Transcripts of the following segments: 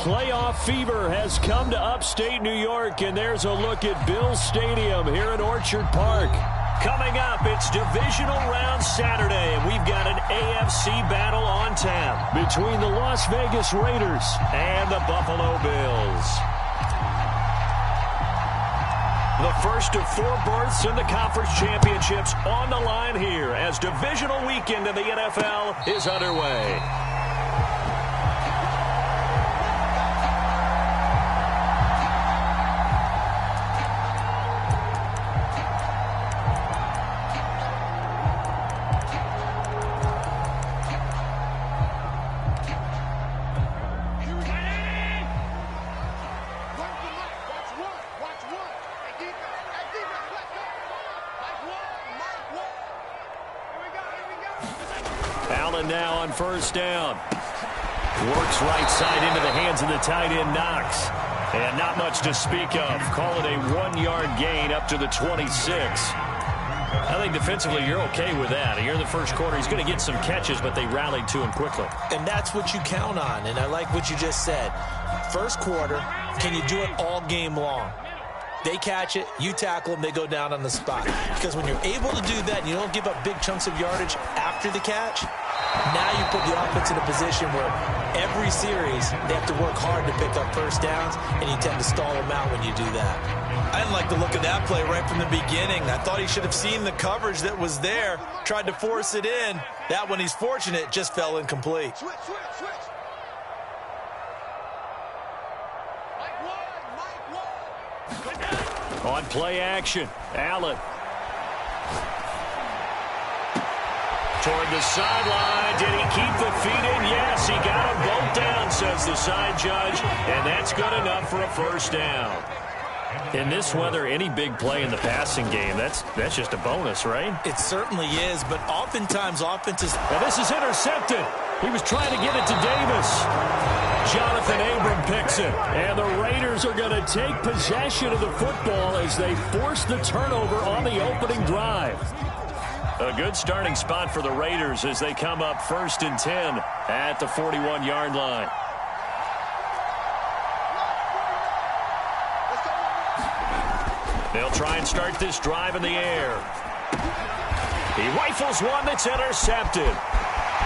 Playoff fever has come to upstate New York, and there's a look at Bills Stadium here in Orchard Park. Coming up, it's divisional round Saturday, and we've got an AFC battle on tap between the Las Vegas Raiders and the Buffalo Bills. The first of 4 berths in the conference championships on the line here as divisional weekend in the NFL is underway. Now on first down. Works right side into the hands of the tight end, Knox. And not much to speak of. Call it a 1-yard gain up to the 26. I think defensively you're okay with that. Here in the first quarter, he's going to get some catches, but they rallied to him quickly. And that's what you count on, and I like what you just said. First quarter, can you do it all game long? They catch it, you tackle them, they go down on the spot. Because when you're able to do that and you don't give up big chunks of yardage after the catch, now you put the offense in a position where every series they have to work hard to pick up first downs, and you tend to stall them out when you do that. I didn't like the look of that play right from the beginning. I thought he should have seen the coverage that was there, tried to force it in. That one, he's fortunate, just fell incomplete. On play action, Allen. Toward the sideline. Did he keep the feet in? Yes, he got them both down, says the side judge. And that's good enough for a first down. In this weather, any big play in the passing game, that's just a bonus, right? It certainly is, but oftentimes offenses... Now this is intercepted. He was trying to get it to Davis. Jonathan Abram picks it. And the Raiders are going to take possession of the football as they force the turnover on the opening drive. A good starting spot for the Raiders as they come up 1st and 10 at the 41-yard line. They'll try and start this drive in the air. He rifles one that's intercepted.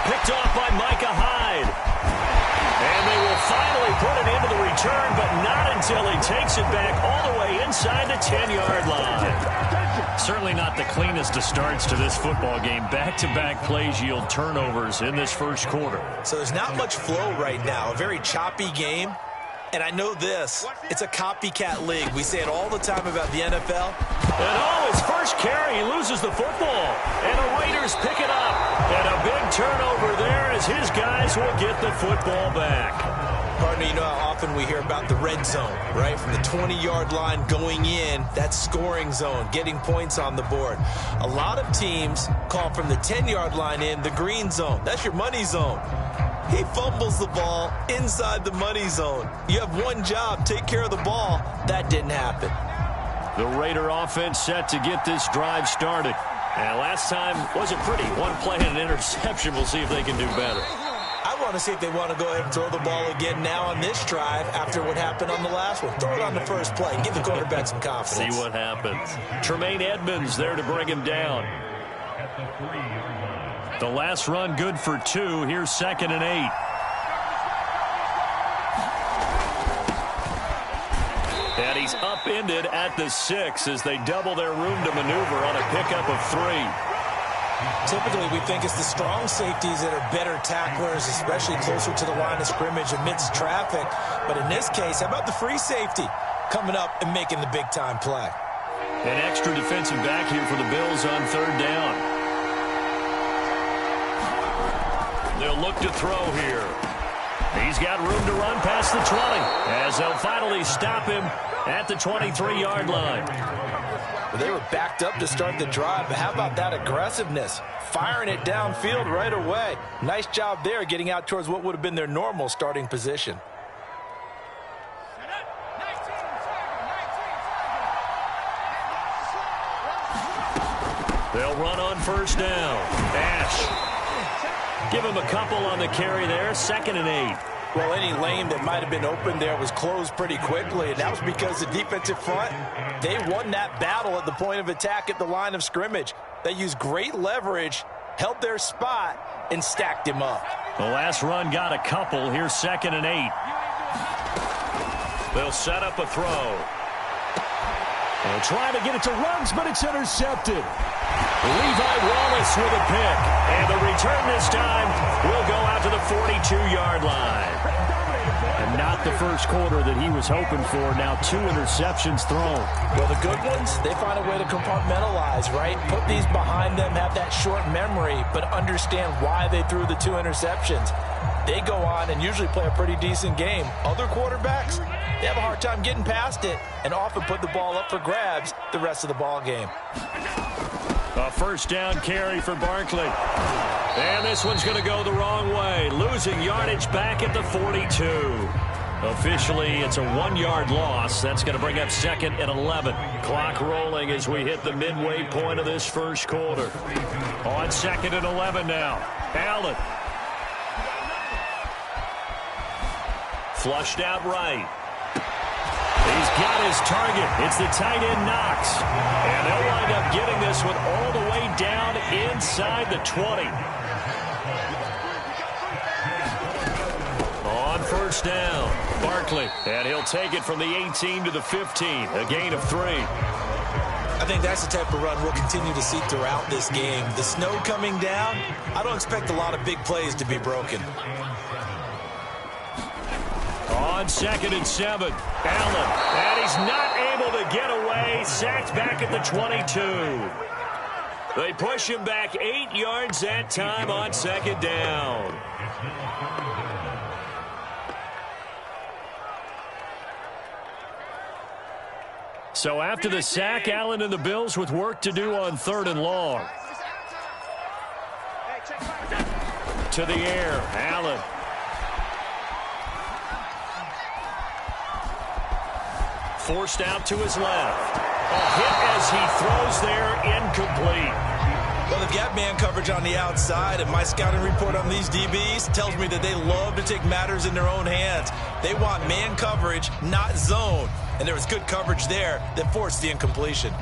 Picked off by Micah Hyde. And they will finally put it into the return, but not until he takes it back all the way inside the 10-yard line. Certainly not the cleanest of starts to this football game. Back-to-back plays yield turnovers in this first quarter. So there's not much flow right now. A very choppy game. And I know this. It's a copycat league. We say it all the time about the NFL. And his first carry, he loses the football. And the Raiders pick it up. And a big turnover there as his guys will get the football back. Partner, you know how often we hear about the red zone, right? From the 20-yard line going in, that's scoring zone, getting points on the board. A lot of teams call from the 10-yard line in the green zone. That's your money zone. He fumbles the ball inside the money zone. You have one job, take care of the ball. That didn't happen. The Raider offense set to get this drive started. And last time wasn't pretty. One play and an interception. We'll see if they can do better. I want to see if they want to go ahead and throw the ball again now on this drive after what happened on the last one. Throw it on the first play and give the quarterback some confidence. See what happens. Tremaine Edmonds there to bring him down. The last run good for 2. Here's 2nd and 8. And he's upended at the 6 as they double their room to maneuver on a pickup of 3. Typically, we think it's the strong safeties that are better tacklers, especially closer to the line of scrimmage amidst traffic. But in this case, how about the free safety coming up and making the big-time play? An extra defensive back here for the Bills on 3rd down. They'll look to throw here. He's got room to run past the 20 as they'll finally stop him at the 23-yard line. Well, they were backed up to start the drive, but how about that aggressiveness? Firing it downfield right away. Nice job there getting out towards what would have been their normal starting position. They'll run on 1st down. Ash. Give him a couple on the carry there. 2nd and 8. Well, any lane that might have been open there was closed pretty quickly, and that was because the defensive front, they won that battle at the point of attack at the line of scrimmage. They used great leverage, held their spot, and stacked him up. The last run got a couple. Here's 2nd and 8. They'll set up a throw. They'll try to get it to Ruggs, but it's intercepted. Levi Wallace with a pick. And the return this time will go out to the 42-yard line. And not the first quarter that he was hoping for. Now 2 interceptions thrown. Well, the good ones, they find a way to compartmentalize, right? Put these behind them, have that short memory, but understand why they threw the 2 interceptions. They go on and usually play a pretty decent game. Other quarterbacks, they have a hard time getting past it and often put the ball up for grabs the rest of the ball game. A first down carry for Barkley. And this one's going to go the wrong way. Losing yardage back at the 42. Officially, it's a 1-yard loss. That's going to bring up 2nd and 11. Clock rolling as we hit the midway point of this first quarter. On 2nd and 11 now. Allen. Flushed out right. He's got his target. It's the tight end Knox. And they'll wind up getting this one all the way down inside the 20. On first down, Barkley. And he'll take it from the 18 to the 15. A gain of 3. I think that's the type of run we'll continue to see throughout this game. The snow coming down, I don't expect a lot of big plays to be broken. On 2nd and 7, Allen, and he's not able to get away. Sacked back at the 22. They push him back 8 yards that time on 2nd down. So after the sack, Allen and the Bills with work to do on 3rd and long. To the air, Allen. Forced out to his left. A hit as he throws there, incomplete. Well, the gap man coverage on the outside, and my scouting report on these DBs tells me that they love to take matters in their own hands. They want man coverage, not zone. And there was good coverage there that forced the incompletion.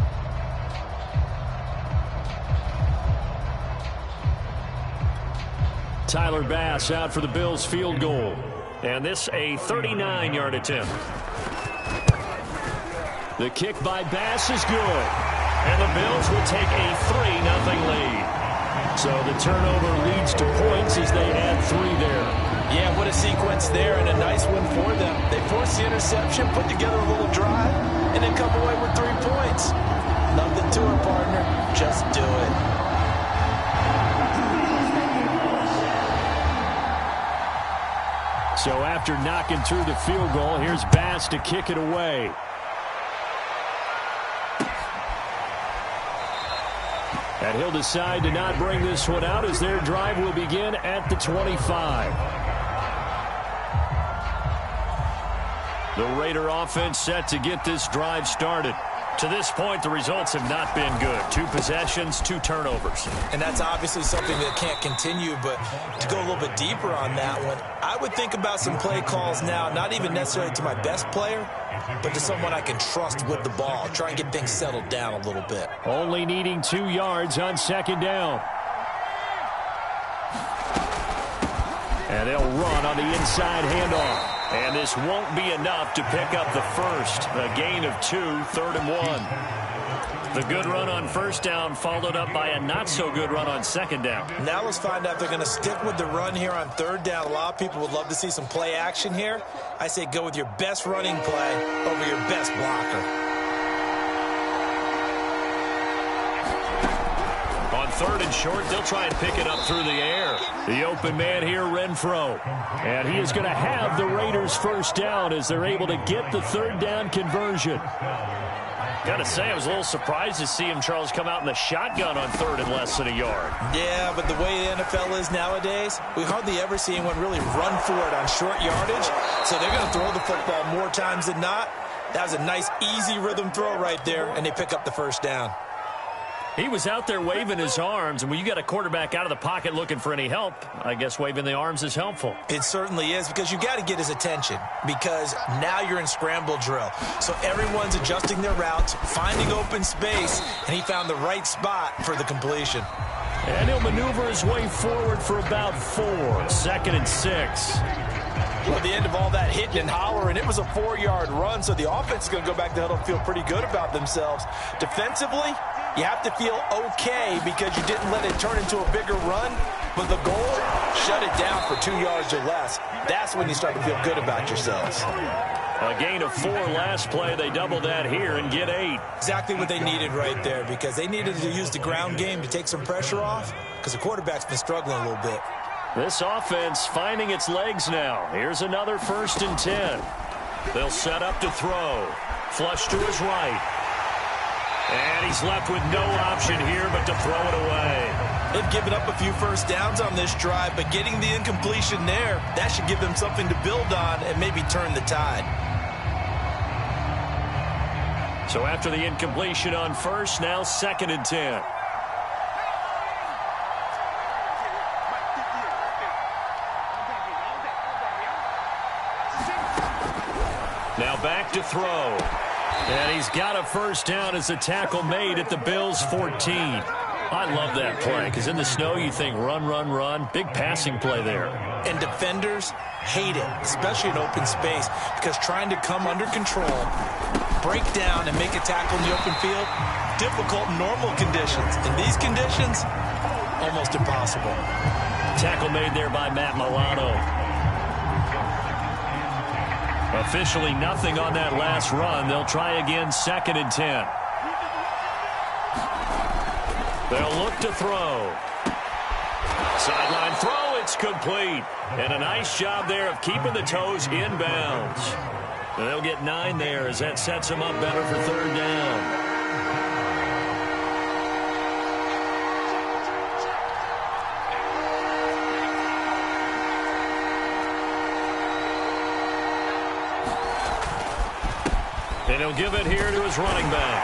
Tyler Bass out for the Bills field goal. And this a 39-yard attempt. The kick by Bass is good. And the Bills will take a 3-0 lead. So the turnover leads to points as they add 3 there. Yeah, what a sequence there, and a nice one for them. They forced the interception, put together a little drive, and then come away with 3 points. Nothing to it, partner. Just do it. So after knocking through the field goal, here's Bass to kick it away. And he'll decide to not bring this one out as their drive will begin at the 25. The Raider offense set to get this drive started. To this point, the results have not been good. 2 possessions, 2 turnovers. And that's obviously something that can't continue, but to go a little bit deeper on that one, I would think about some play calls now, not even necessarily to my best player, but to someone I can trust with the ball. Try and get things settled down a little bit. Only needing 2 yards on 2nd down. And they'll run on the inside handoff. And this won't be enough to pick up the first. A gain of 2, 3rd and 1. The good run on first down followed up by a not-so-good run on 2nd down. Now let's find out if they're going to stick with the run here on 3rd down. A lot of people would love to see some play action here. I say go with your best running play over your best blocker. On 3rd and short, they'll try and pick it up through the air. The open man here, Renfro. And he is going to have the Raiders first down as they're able to get the 3rd down conversion. Got to say, I was a little surprised to see him, Charles, come out in the shotgun on 3rd and less than a yard. Yeah, but the way the NFL is nowadays, we hardly ever see anyone really run for it on short yardage. So they're going to throw the football more times than not. That was a nice, easy rhythm throw right there, and they pick up the first down. He was out there waving his arms, and when you got a quarterback out of the pocket looking for any help, I guess waving the arms is helpful. It certainly is, because you got to get his attention, because now you're in scramble drill. So everyone's adjusting their routes, finding open space, and he found the right spot for the completion. And he'll maneuver his way forward for about 4. 2nd and 6. Well, at the end of all that hitting and hollering, it was a 4-yard run, so the offense is going to go back to huddle and feel pretty good about themselves. Defensively, you have to feel okay because you didn't let it turn into a bigger run, but the goal, shut it down for 2 yards or less. That's when you start to feel good about yourselves. A gain of 4 last play. They double that here and get 8. Exactly what they needed right there, because they needed to use the ground game to take some pressure off, because the quarterback's been struggling a little bit. This offense finding its legs now. Here's another 1st and 10. They'll set up to throw. Flush to his right. And he's left with no option here but to throw it away. They've given up a few first downs on this drive, but getting the incompletion there, that should give them something to build on and maybe turn the tide. So after the incompletion on 1st, now 2nd and 10. Now back to throw. And he's got a 1st down as a tackle made at the Bills' 14. I love that play, because in the snow you think run, run, run. Big passing play there. And defenders hate it, especially in open space, because trying to come under control, break down, and make a tackle in the open field, difficult in normal conditions. In these conditions, almost impossible. Tackle made there by Matt Milano. Officially nothing on that last run. They'll try again, 2nd and 10. They'll look to throw. Sideline throw, it's complete. And a nice job there of keeping the toes inbounds. And they'll get 9 there as that sets them up better for 3rd down. And he'll give it here to his running back.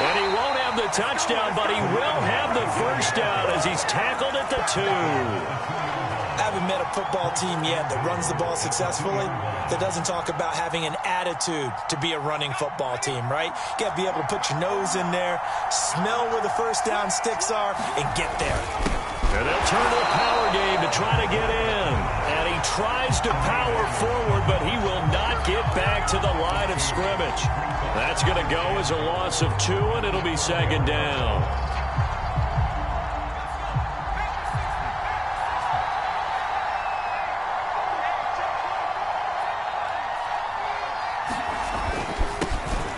And he won't have the touchdown, but he will have the 1st down as he's tackled at the 2. I haven't met a football team yet that runs the ball successfully that doesn't talk about having an attitude to be a running football team, right? You got to be able to put your nose in there, smell where the 1st down sticks are, and get there. And they'll turn to the power game to try to get in. And he tries to power forward, but he will not get back to the line of scrimmage. That's going to go as a loss of 2, and it'll be 2nd down.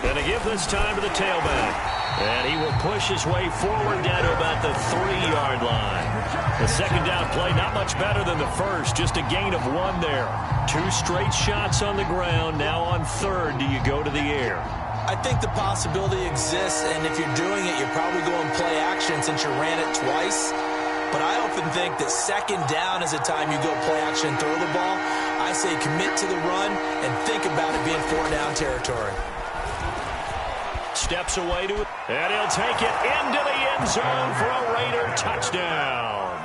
And to give this time to the tailback. And he will push his way forward down to about the 3-yard line. The 2nd down play, not much better than the 1st, just a gain of 1 there. 2 straight shots on the ground. Now on 3rd, do you go to the air? I think the possibility exists, and if you're doing it, you're probably going play action since you ran it twice. But I often think that 2nd down is a time you go play action and throw the ball. I say commit to the run and think about it being 4-down territory. Steps away to it, and he'll take it into the end zone for a Raider touchdown.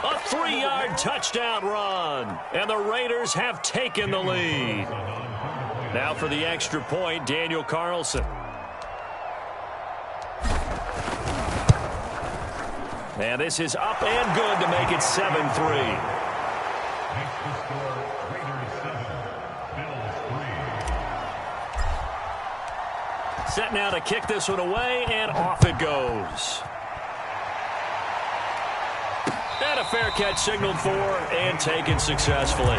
A 3-yard touchdown run, and the Raiders have taken the lead. Now for the extra point, Daniel Carlson. And this is up and good to make it 7-3. Set now to kick this one away, and off it goes. And a fair catch signaled for and taken successfully.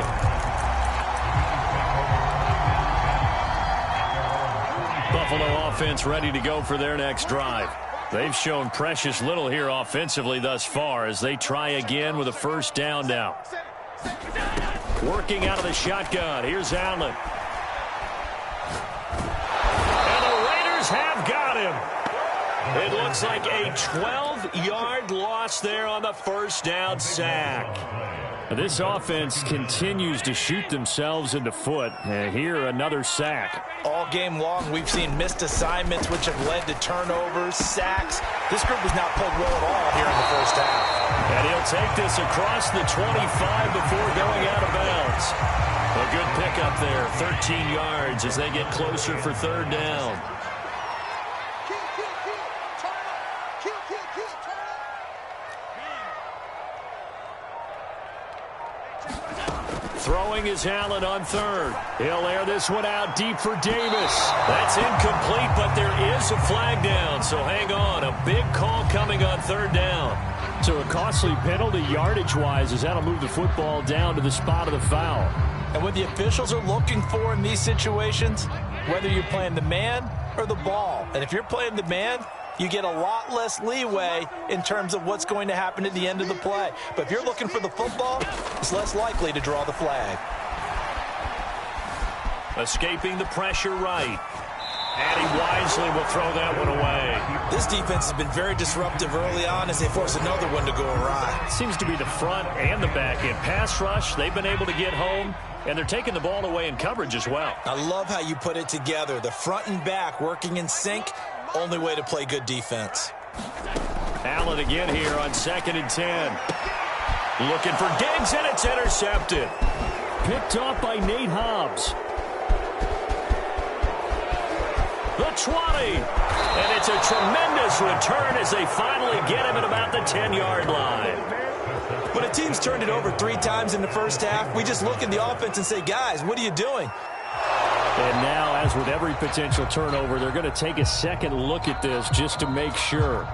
Buffalo offense ready to go for their next drive. They've shown precious little here offensively thus far as they try again with a 1st down now. Working out of the shotgun. Here's Allen. Have got him. It looks like a 12-yard loss there on the 1st down sack. This offense continues to shoot themselves in the foot. Here, another sack. All game long, we've seen missed assignments, which have led to turnovers, sacks. This group has not played well at all here in the first half. And he'll take this across the 25 before going out of bounds. A good pickup there, 13 yards as they get closer for third down. Throwing is Allen on third. He'll air this one out deep for Davis. That's incomplete, but there is a flag down, so hang on. A big call coming on third down. So a costly penalty yardage-wise as that'll move the football down to the spot of the foul. And what the officials are looking for in these situations, whether you're playing the man or the ball, and if you're playing the man, you get a lot less leeway in terms of what's going to happen at the end of the play. But if you're looking for the football, it's less likely to draw the flag. Escaping the pressure right. And he wisely will throw that one away. This defense has been very disruptive early on as they force another one to go awry. Seems to be the front and the back end. Pass rush, they've been able to get home, and they're taking the ball away in coverage as well. I love how you put it together. The front and back working in sync. Only way to play good defense. Allen again here on 2nd and 10. Looking for Diggs, and it's intercepted. Picked off by Nate Hobbs. The 20. And it's a tremendous return as they finally get him at about the 10-yard line. When a team's turned it over 3 times in the first half, we just look at the offense and say, guys, what are you doing? And now, as with every potential turnover, they're going to take a second look at this just to make sure.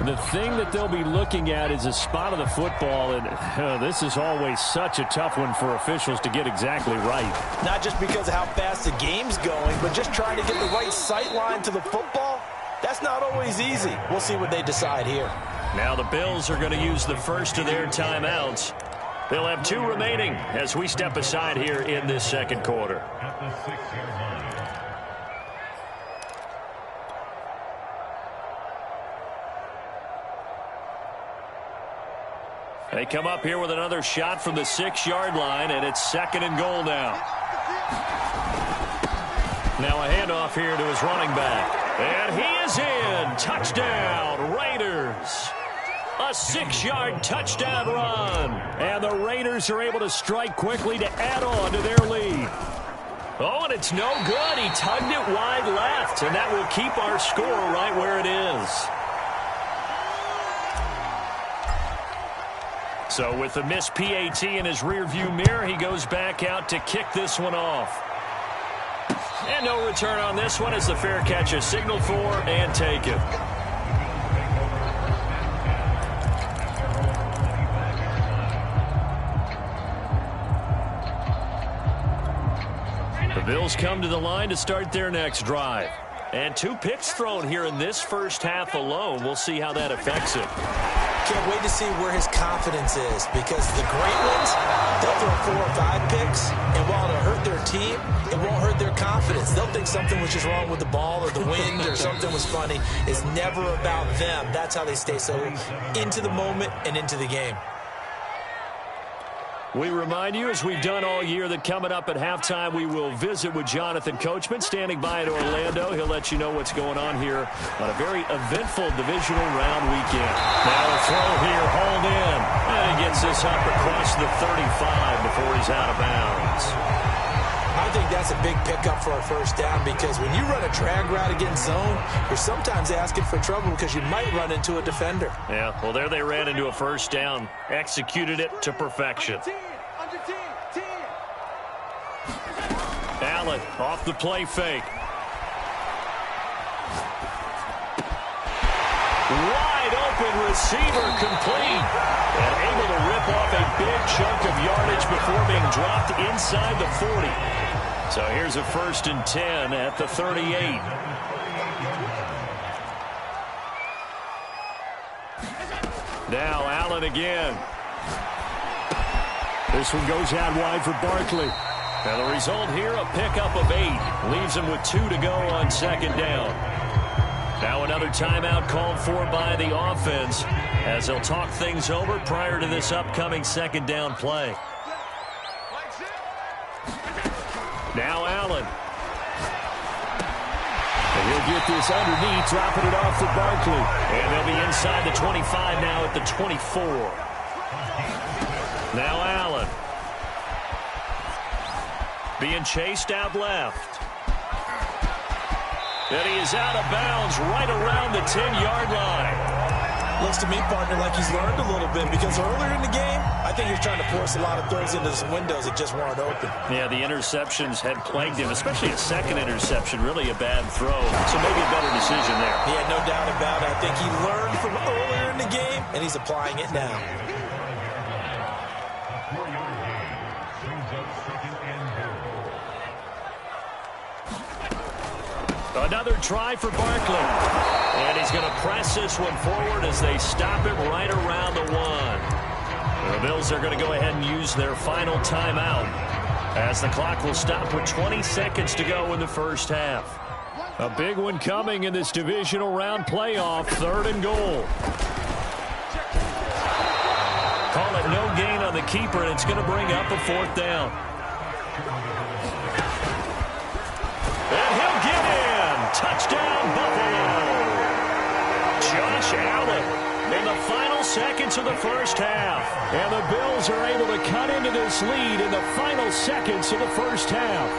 The thing that they'll be looking at is the spot of the football, and this is always such a tough one for officials to get exactly right. Not just because of how fast the game's going, but just trying to get the right sight line to the football. That's not always easy. We'll see what they decide here. Now the Bills are going to use the first of their timeouts. They'll have 2 remaining as we step aside here in this second quarter. They come up here with another shot from the 6-yard line, and it's 2nd and goal now. Now a handoff here to his running back. And he is in. Touchdown, Raiders. A 6-yard touchdown run. And the Raiders are able to strike quickly to add on to their lead. Oh, and it's no good. He tugged it wide left, and that will keep our score right where it is. So with the missed PAT in his rearview mirror, he goes back out to kick this one off. And no return on this one as the fair catch is signaled for and taken. The Bills come to the line to start their next drive. And 2 picks thrown here in this first half alone. We'll see how that affects him. Can't wait to see where his confidence is, because the great ones, they'll throw 4 or 5 picks, and while it'll hurt their team, it won't hurt their confidence. They'll think something was just wrong with the ball or the wind or something was funny. It's never about them. That's how they stay so into the moment and into the game. We remind you, as we've done all year, that coming up at halftime, we will visit with Jonathan Coachman, standing by in Orlando. He'll let you know what's going on here on a very eventful divisional round weekend. Now a throw here, hauled in, and he gets this up across the 35 before he's out of bounds. I think that's a big pickup for a first down, because when you run a drag route against zone, you're sometimes asking for trouble because you might run into a defender. Yeah, well, there they ran into a first down, executed it to perfection. Allen off the play fake. Wide open receiver, complete. And able to rip off a big chunk of yardage before being dropped inside the 40. So here's a 1st and 10 at the 38. Now Allen again. This one goes out wide for Barkley. And the result here, a pickup of 8. Leaves him with 2 to go on 2nd down. Now another timeout called for by the offense as they'll talk things over prior to this upcoming second down play. Now Allen. And he'll get this underneath, dropping it off to Barkley. And they'll be inside the 25 now at the 24. Now Allen. Being chased out left. And he is out of bounds right around the 10-yard line. Looks to me, partner, like he's learned a little bit because earlier in the game, I think he was trying to force a lot of throws into some windows that just weren't open. Yeah, the interceptions had plagued him, especially a second interception, really a bad throw. So maybe a better decision there. He had no doubt about it. I think he learned from earlier in the game, and he's applying it now. Another try for Barkley. And he's going to press this one forward as they stop him right around the 1. The Bills are going to go ahead and use their final timeout as the clock will stop with 20 seconds to go in the first half. A big one coming in this divisional round playoff, 3rd and goal. Call it no gain on the keeper, and it's going to bring up a 4th down. And he'll get in. Touchdown, Buffalo. Josh Allen in the final seconds of the first half. And the Bills are able to cut into this lead in the final seconds of the first half.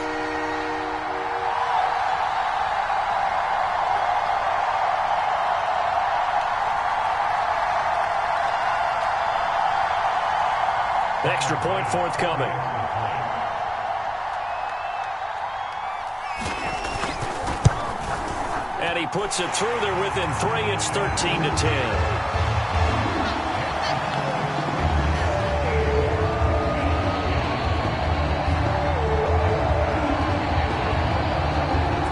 Extra point forthcoming. And he puts it through there within 3. It's 13-10.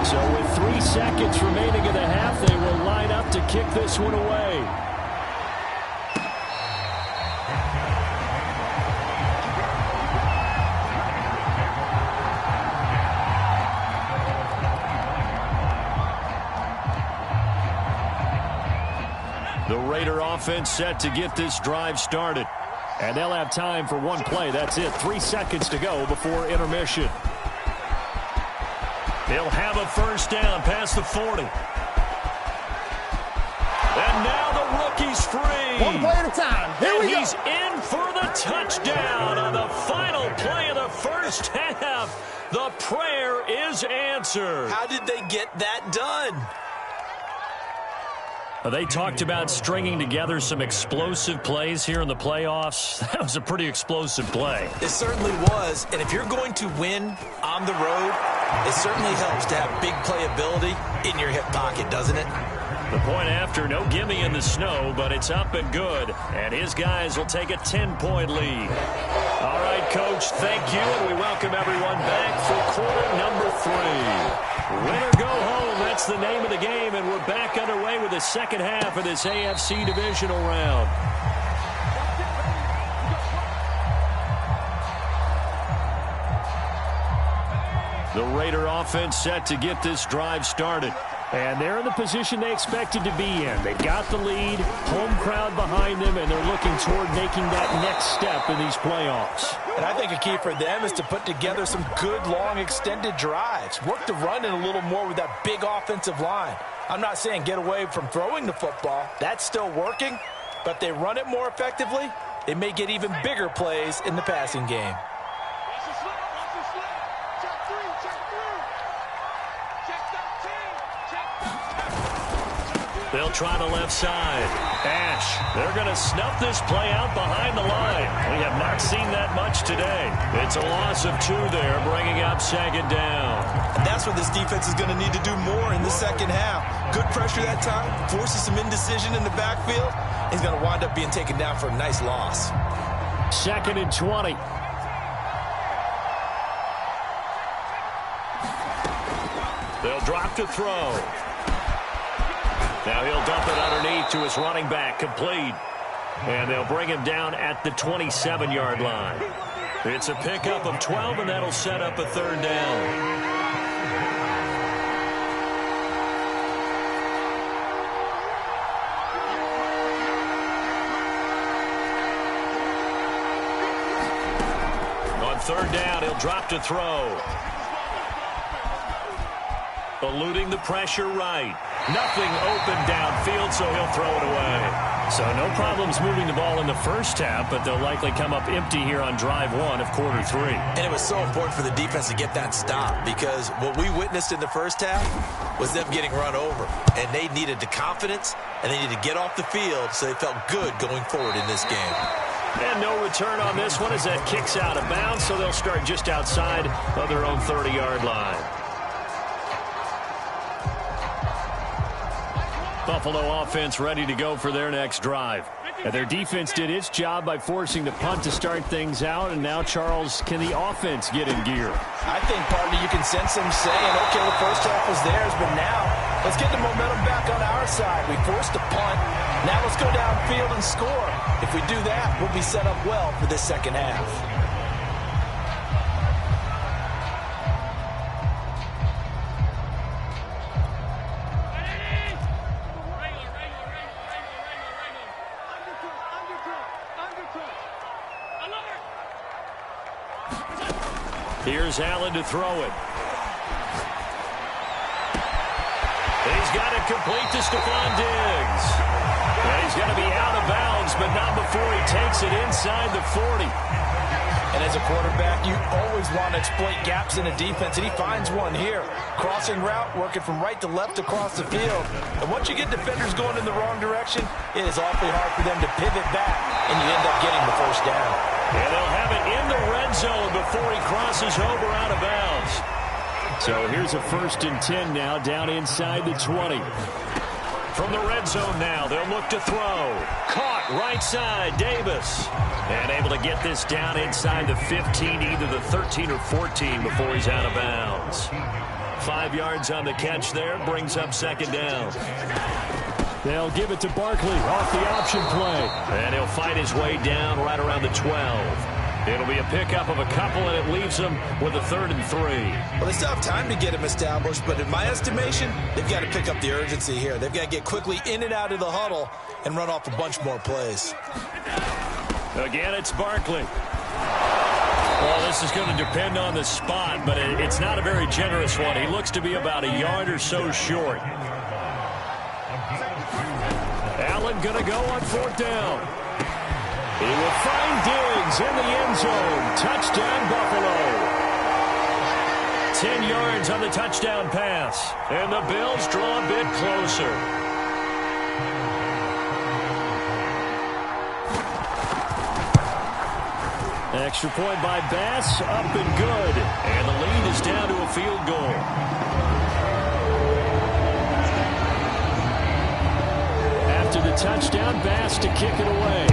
So with 3 seconds remaining in the half, they will line up to kick this one away. The Raider offense set to get this drive started. And they'll have time for one play. That's it. 3 seconds to go before intermission. They'll have a first down past the 40. And now the rookie's free. One play at a time. Here we go. He's in for the touchdown on the final play of the first half. The prayer is answered. How did they get that done? They talked about stringing together some explosive plays here in the playoffs. That was a pretty explosive play. It certainly was. And if you're going to win on the road, it certainly helps to have big playability in your hip pocket, doesn't it? The point after, no gimme in the snow, but it's up and good. And his guys will take a 10-point lead. All right, Coach, thank you. And we welcome everyone back for quarter number 3. Win or go home, that's the name of the game. And we're back underway with the second half of this AFC divisional round. The Raider offense set to get this drive started. And they're in the position they expected to be in. They've got the lead, home crowd behind them, and they're looking toward making that next step in these playoffs. And I think a key for them is to put together some good, long, extended drives. Work the run in a little more with that big offensive line. I'm not saying get away from throwing the football. That's still working. But if they run it more effectively, they may get even bigger plays in the passing game. They'll try the left side. Ash, they're going to snuff this play out behind the line. We have not seen that much today. It's a loss of 2 there, bringing up second down. And that's what this defense is going to need to do more in the second half. Good pressure that time, forces some indecision in the backfield. He's going to wind up being taken down for a nice loss. 2nd and 20. They'll drop to throw. Now he'll dump it underneath to his running back, complete. And they'll bring him down at the 27-yard line. It's a pickup of 12, and that'll set up a 3rd down. third down. He'll drop to throw. Eluding the pressure right. Nothing open downfield, so he'll throw it away. So no problems moving the ball in the first half, but they'll likely come up empty here on drive one of quarter three. And it was so important for the defense to get that stop, because what we witnessed in the first half was them getting run over. And they needed the confidence, and they needed to get off the field so they felt good going forward in this game. And no return on this one as that kicks out of bounds, so they'll start just outside of their own 30-yard line. Buffalo offense ready to go for their next drive. And their defense did its job by forcing the punt to start things out. And now, Charles, can the offense get in gear? I think, partner, you can sense them saying, okay, the first half was theirs, but now let's get the momentum back on our side. We forced a punt. Now let's go downfield and score. If we do that, we'll be set up well for this second half. Here's Allen to throw it. He's got it complete to Stephon Diggs. And he's going to be out of bounds, but not before he takes it inside the 40. And as a quarterback, you always want to exploit gaps in the defense, and he finds one here. Crossing route, working from right to left across the field. And once you get defenders going in the wrong direction, it is awfully hard for them to pivot back, and you end up getting the first down. And they'll have it in the red zone before he crosses over out of bounds. So here's a 1st and 10 now, down inside the 20. From the red zone now, they'll look to throw. Caught right side, Davis. And able to get this down inside the 15, either the 13 or 14 before he's out of bounds. 5 yards on the catch there, brings up 2nd down. They'll give it to Barkley off the option play. And he'll fight his way down right around the 12. It'll be a pickup of a couple, and it leaves them with a 3rd and 3. Well, they still have time to get him established, but in my estimation, they've got to pick up the urgency here. They've got to get quickly in and out of the huddle and run off a bunch more plays. Again, it's Barkley. Well, this is going to depend on the spot, but it's not a very generous one. He looks to be about a yard or so short. Allen going to go on 4th down. He will find Diggs in the end zone. Touchdown, Buffalo. 10 yards on the touchdown pass. And the Bills draw a bit closer. Extra point by Bass, up and good. And the lead is down to a field goal. After the touchdown, Bass to kick it away.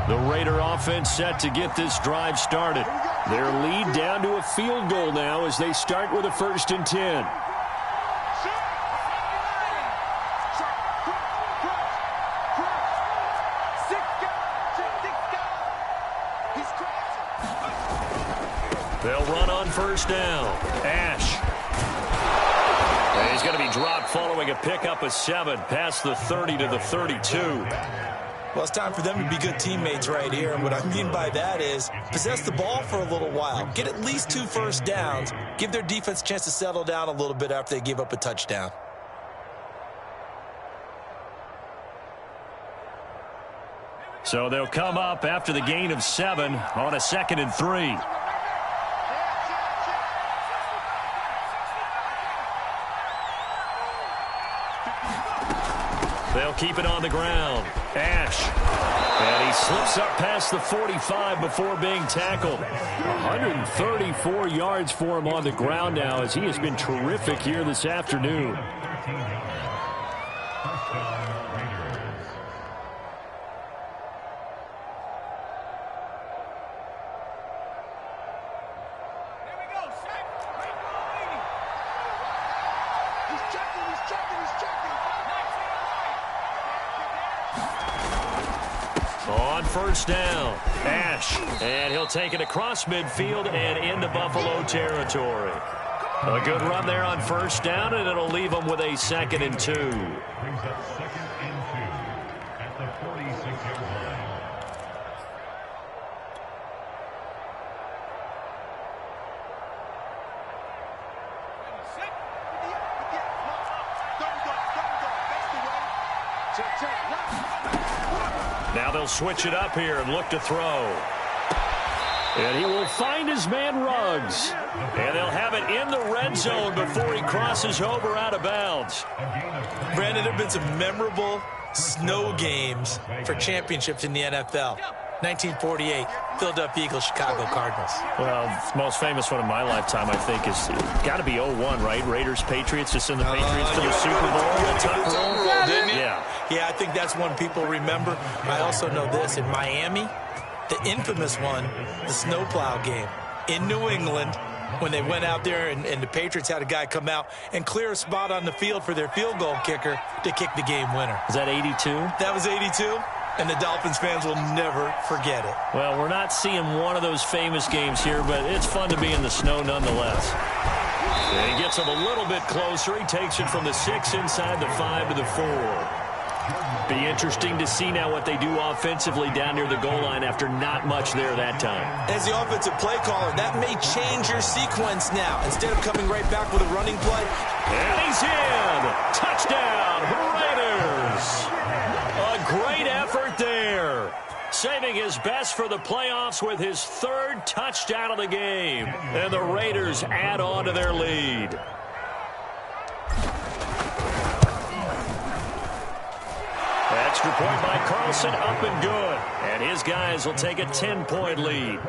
The Raider offense set to get this drive started. Their lead down to a field goal now as they start with a 1st and 10. They'll run on 1st down. Ash. And he's going to be dropped following a pickup of 7 past the 30 to the 32. Well, it's time for them to be good teammates right here. And what I mean by that is possess the ball for a little while. Get at least 2 first downs. Give their defense a chance to settle down a little bit after they give up a touchdown. So they'll come up after the gain of 7 on a 2nd and 3. They'll keep it on the ground. Ash. And he slips up past the 45 before being tackled. 134 yards for him on the ground now as he has been terrific here this afternoon. first down. Ash, and he'll take it across midfield and into Buffalo territory. A good run there on first down, and it'll leave them with a 2nd and 2. Brings up 2nd and 2 at the 46-yard line. Now they'll switch it up here and look to throw. And he will find his man Ruggs. And they'll have it in the red zone before he crosses over out of bounds. Brandon, there have been some memorable snow games for championships in the NFL. 1948, Philadelphia Eagles, Chicago Cardinals. Well, the most famous one of my lifetime, I think, is got to be 01, right? Raiders, Patriots, to send the Patriots to the Super Bowl. The Tuck Rule, didn't you? Yeah, I think that's one people remember. I also know this, in Miami, the infamous one, the snowplow game in New England, when they went out there and the Patriots had a guy come out and clear a spot on the field for their field goal kicker to kick the game winner. Is that 82? That was 82. And the Dolphins fans will never forget it. Well, we're not seeing one of those famous games here, but it's fun to be in the snow nonetheless. And he gets him a little bit closer. He takes it from the 6 inside the 5 to the 4. Be interesting to see now what they do offensively down near the goal line after not much there that time. As the offensive play caller, that may change your sequence now. Instead of coming right back with a running play. And he's in. Touchdown, Raiders. A great effort there. Saving his best for the playoffs with his 3rd touchdown of the game. And the Raiders add on to their lead. Extra point by Carlson, up and good. And his guys will take a 10-point lead.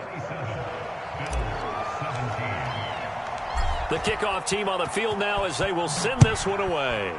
The kickoff team on the field now as they will send this one away.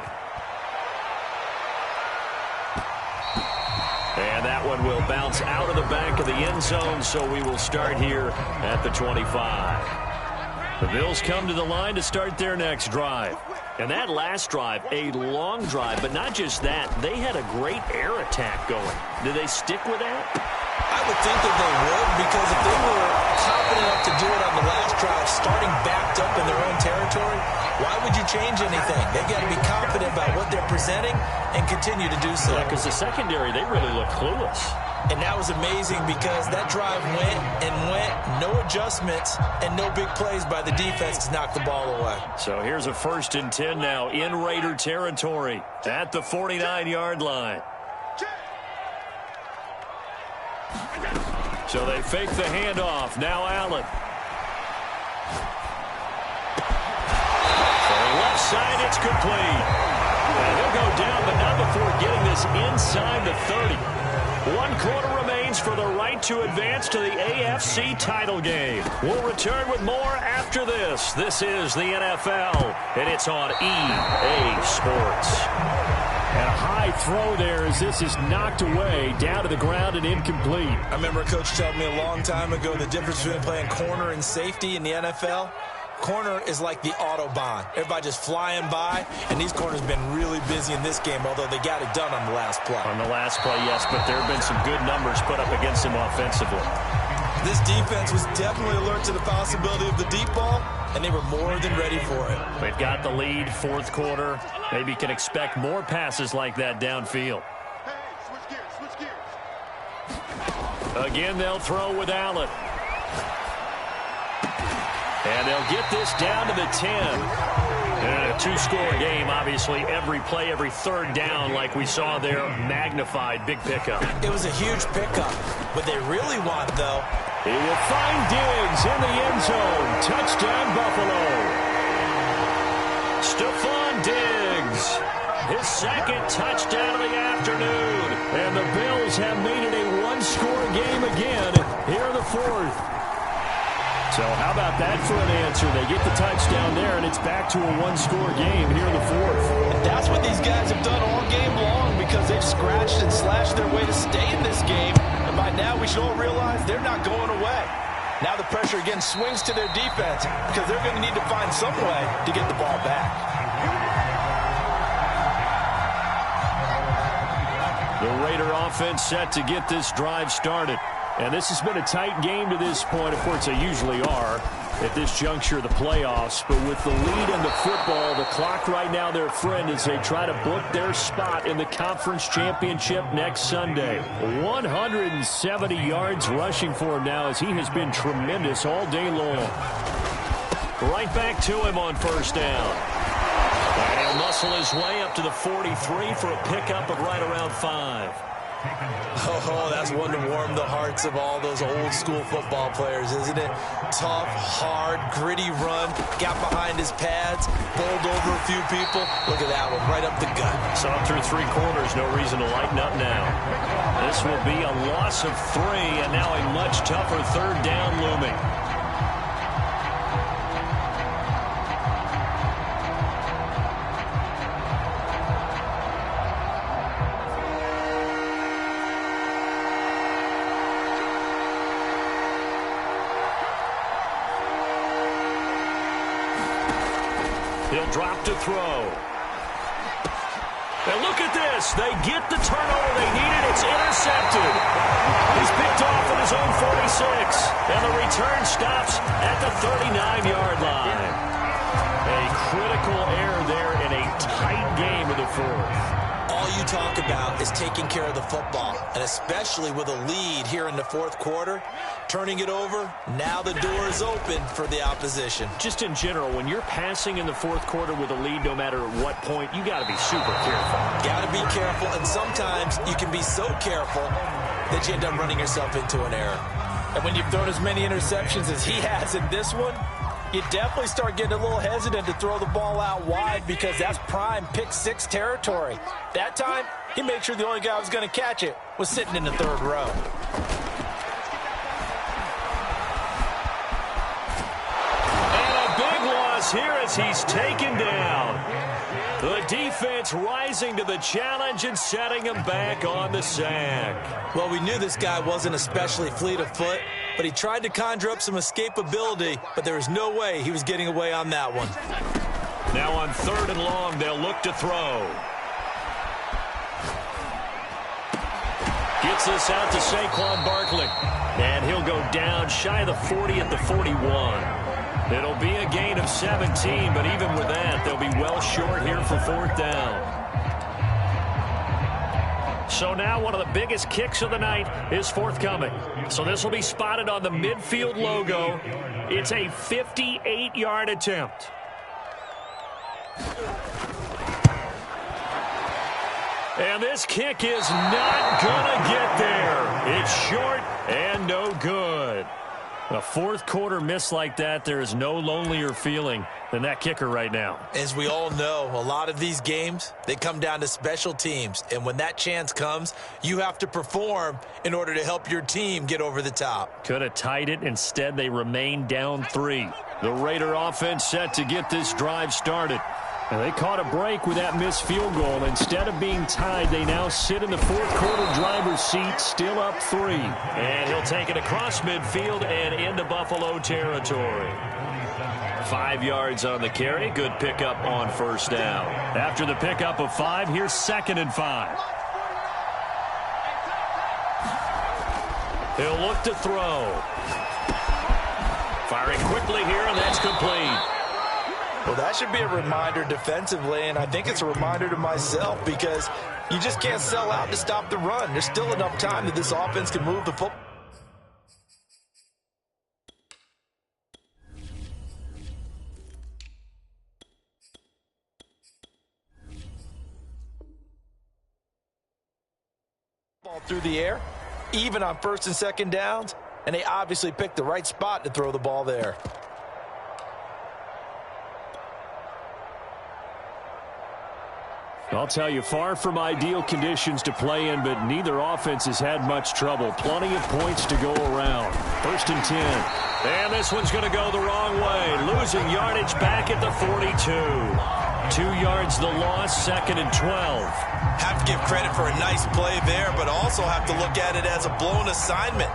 And that one will bounce out of the back of the end zone, so we will start here at the 25. The Bills come to the line to start their next drive. And that last drive, a long drive, but not just that. They had a great air attack going. Did they stick with that? I would think that they would, because if they were confident enough to do it on the last drive, starting backed up in their own territory, why would you change anything? They've got to be confident about what they're presenting and continue to do so. Yeah, because the secondary, they really look clueless. And that was amazing because that drive went and went, no adjustments, and no big plays by the defense to knock the ball away. So here's a 1st and 10 now in Raider territory at the 49-yard line. So they fake the handoff. Now Allen. For the left side, it's complete. And he'll go down, but not before getting this inside the 30. 1 quarter remains for the right to advance to the AFC title game. We'll return with more after this. This is the NFL, and it's on EA Sports. And a high throw there as this is knocked away, down to the ground and incomplete. I remember a coach telling me a long time ago the difference between playing corner and safety in the NFL. Corner is like the Autobahn. Everybody just flying by, and these corners have been really busy in this game, although they got it done on the last play. On the last play, yes, but there have been some good numbers put up against him offensively. This defense was definitely alert to the possibility of the deep ball, and they were more than ready for it. They've got the lead, 4th quarter. Maybe can expect more passes like that downfield. Again, they'll throw with Allen. And they'll get this down to the 10. And a 2-score game, obviously, every play, every 3rd down, like we saw there, magnified, big pickup. It was a huge pickup. What they really want, though, he will find Diggs in the end zone. Touchdown, Buffalo. Stephon Diggs, his 2nd touchdown of the afternoon. And the Bills have made it a 1-score game again here in the 4th. So how about that for an answer? They get the touchdown there, and it's back to a 1-score game here in the 4th. And that's what these guys have done all game long because they've scratched and slashed their way to stay in this game. And by now, we should all realize they're not going away. Now the pressure again swings to their defense because they're going to need to find some way to get the ball back. The Raider offense set to get this drive started. And this has been a tight game to this point. Of course, they usually are at this juncture of the playoffs. But with the lead in the football, the clock right now their friend as they try to book their spot in the conference championship next Sunday. 170 yards rushing for him now as he has been tremendous all day long. Right back to him on first down. And he'll muscle his way up to the 43 for a pickup of right around 5. Oh, that's one to warm the hearts of all those old school football players, isn't it? Tough, hard, gritty run, got behind his pads, bowled over a few people. Look at that one, right up the gut. Saw him through 3 quarters, no reason to lighten up now. This will be a loss of 3, and now a much tougher third down looming. He'll drop to throw. And look at this. They get the turnover they needed. It's intercepted. He's picked off at his own 46. And the return stops at the 39-yard line. A critical error there in a tight game of the fourth. All you talk about is taking care of the football, and especially with a lead here in the fourth quarter, turning it over, now the door is open for the opposition. Just in general, when you're passing in the fourth quarter with a lead, no matter at what point, you got to be super careful. Got to be careful, and sometimes you can be so careful that you end up running yourself into an error. And when you've thrown as many interceptions as he has in this one, you definitely start getting a little hesitant to throw the ball out wide because that's prime pick-6 territory. That time, he made sure the only guy who was going to catch it was sitting in the third row. And a big loss here as he's taken down. The defense rising to the challenge and setting him back on the sack. Well, we knew this guy wasn't especially fleet of foot, but he tried to conjure up some escapability, but there was no way he was getting away on that one. Now on 3rd and long, they'll look to throw. Gets this out to Saquon Barkley. And he'll go down shy of the 40 at the 41. It'll be a gain of 17, but even with that, they'll be well short here for 4th down. So now one of the biggest kicks of the night is forthcoming. So this will be spotted on the midfield logo. It's a 58-yard attempt. And this kick is not going to get there. It's short and no good. A fourth quarter miss like that, there is no lonelier feeling than that kicker right now. As we all know, a lot of these games, they come down to special teams. And when that chance comes, you have to perform in order to help your team get over the top. Could have tied it. Instead, they remain down 3. The Raider offense set to get this drive started. And they caught a break with that missed field goal. Instead of being tied, they now sit in the fourth quarter driver's seat, still up 3. And he'll take it across midfield and into Buffalo territory. 5 yards on the carry. Good pickup on first down. After the pickup of 5, here's 2nd and 5. He'll look to throw. Firing quickly here, and that's complete. Well, that should be a reminder defensively, and I think it's a reminder to myself because you just can't sell out to stop the run. There's still enough time that this offense can move the football. Ball through the air, even on 1st and 2nd downs, and they obviously picked the right spot to throw the ball there. I'll tell you, far from ideal conditions to play in, but neither offense has had much trouble. Plenty of points to go around. 1st and 10. And this one's going to go the wrong way. Losing yardage back at the 42. 2 yards the loss, 2nd and 12. Have to give credit for a nice play there, but also have to look at it as a blown assignment.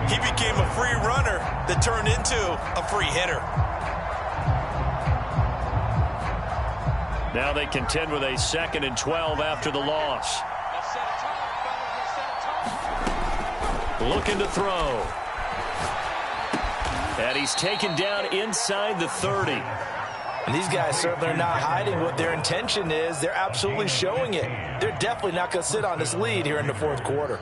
He became a free runner that turned into a free hitter. Now they contend with a 2nd and 12 after the loss. looking to throw. And he's taken down inside the 30. And these guys certainly are not hiding what their intention is. They're absolutely showing it. They're definitely not going to sit on this lead here in the fourth quarter.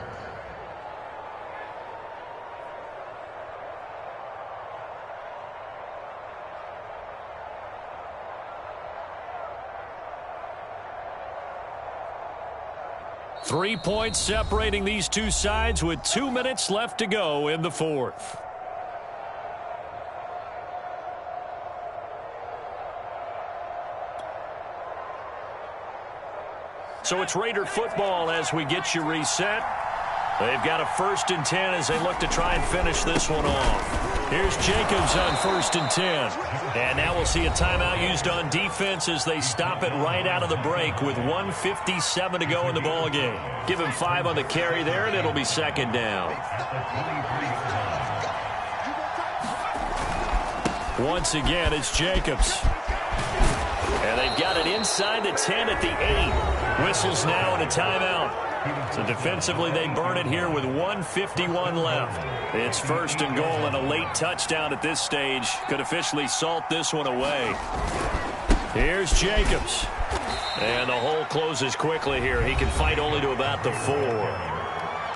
Three points separating these two sides with 2 minutes left to go in the fourth. So it's Raider football as we get you reset. They've got a 1st and 10 as they look to try and finish this one off. Here's Jacobs on 1st and 10. And now we'll see a timeout used on defense as they stop it right out of the break with 1:57 to go in the ballgame. Give him 5 on the carry there, and it'll be 2nd down. Once again, it's Jacobs. And they've got it inside the 10 at the 8. Whistles now and a timeout. So defensively, they burn it here with 1:51 left. It's 1st and goal, and a late touchdown at this stage could officially salt this one away. Here's Jacobs. And the hole closes quickly here. He can fight only to about the 4.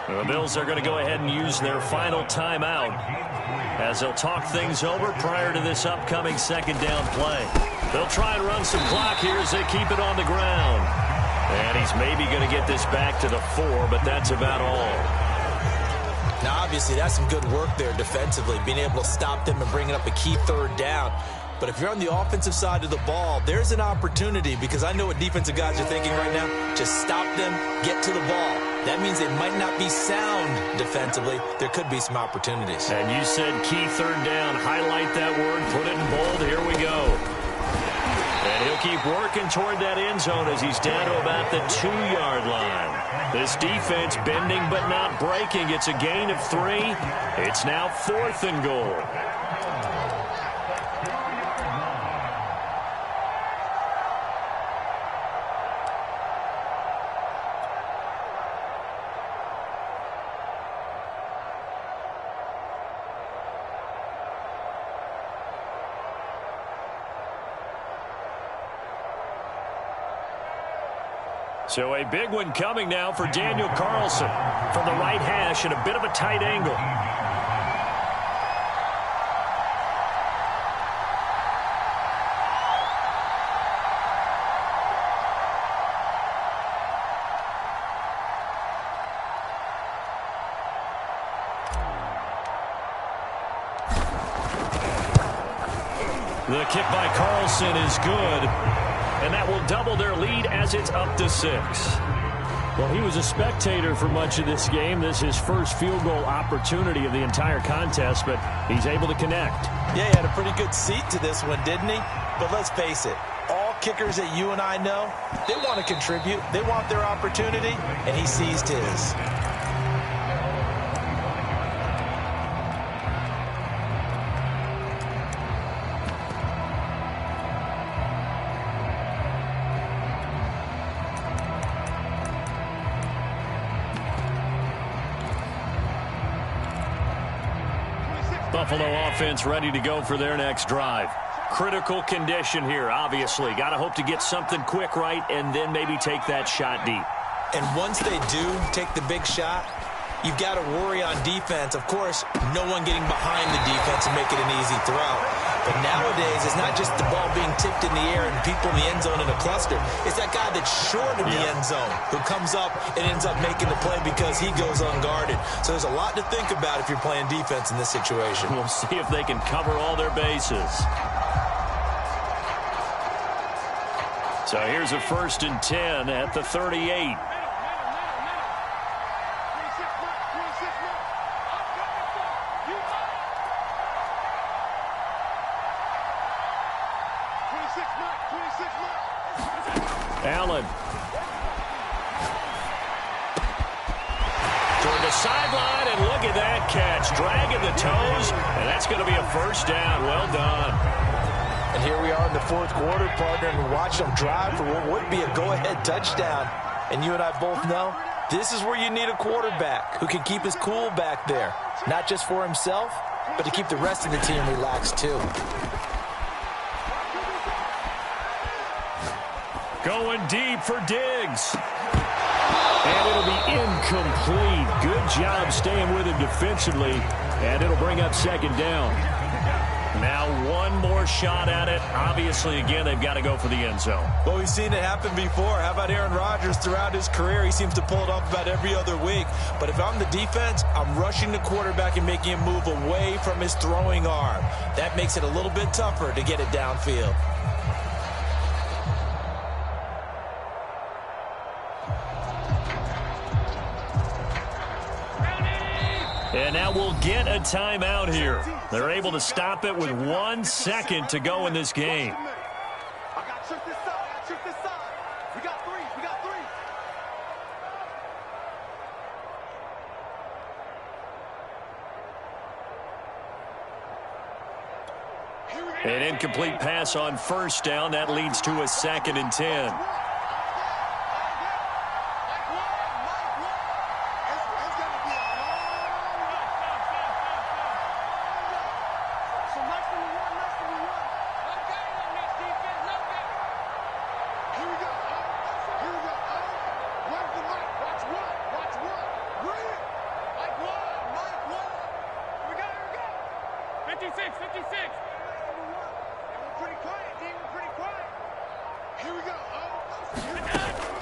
The Bills are going to go ahead and use their final timeout as they'll talk things over prior to this upcoming 2nd down play. They'll try and run some clock here as they keep it on the ground. And he's maybe going to get this back to the 4, but that's about all. Now, obviously, that's some good work there defensively, being able to stop them and bringing up a key 3rd down. But if you're on the offensive side of the ball, there's an opportunity, because I know what defensive guys are thinking right now. Just stop them, get to the ball. That means they might not be sound defensively. There could be some opportunities. And you said key 3rd down. Highlight that word. Put it in bold. Here we go. And he'll keep working toward that end zone as he's down to about the 2-yard line. This defense bending but not breaking. It's a gain of 3. It's now 4th and goal. So a big one coming now for Daniel Carlson from the right hash at a bit of a tight angle. The kick by Carlson is good. And that will double their lead as it's up to 6. Well, he was a spectator for much of this game. This is his first field goal opportunity of the entire contest, but he's able to connect. Yeah, he had a pretty good seat to this one, didn't he? But let's face it, all kickers that you and I know, they want to contribute. They want their opportunity, and he seized his. Buffalo offense ready to go for their next drive. Critical condition here, obviously. Got to hope to get something quick right and then maybe take that shot deep. And once they do take the big shot, you've got to worry on defense. Of course, no one getting behind the defense and make it an easy throw. But nowadays, it's not just the ball being tipped in the air and people in the end zone in a cluster. It's that guy that's short of the end zone who comes up and ends up making the play because he goes unguarded. So there's a lot to think about if you're playing defense in this situation. We'll see if they can cover all their bases. So here's a 1st and 10 at the 38. Allen. Toward the sideline, and look at that catch. Dragging the toes, and that's going to be a 1st down. Well done. And here we are in the 4th quarter, partner, and we watch them drive for what would be a go-ahead touchdown. And you and I both know This is where you need a quarterback who can keep his cool back there. Not just for himself, but to keep the rest of the team relaxed too. Going deep for Diggs. And it'll be incomplete. Good job staying with him defensively. And it'll bring up second down. Now one more shot at it. Obviously, again, they've got to go for the end zone. Well, we've seen it happen before. How about Aaron Rodgers throughout his career? He seems to pull it off about every other week. But if I'm the defense, I'm rushing the quarterback and making him move away from his throwing arm. That makes it a little bit tougher to get it downfield. And now we'll get a timeout here. They're able to stop it with 1 second to go in this game. An incomplete pass on first down. That leads to a 2nd and 10.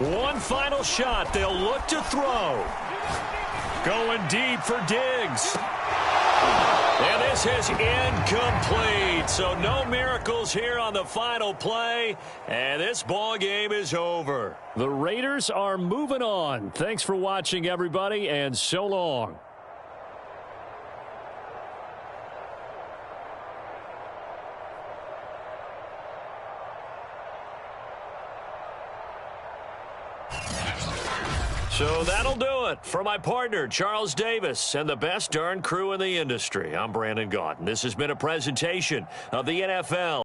One final shot. They'll look to throw. Going deep for Diggs. And this is incomplete. So no miracles here on the final play. And this ball game is over. The Raiders are moving on. Thanks for watching, everybody, and so long. So that'll do it for my partner, Charles Davis, and the best darn crew in the industry. I'm Brandon Gaudin. This has been a presentation of the NFL.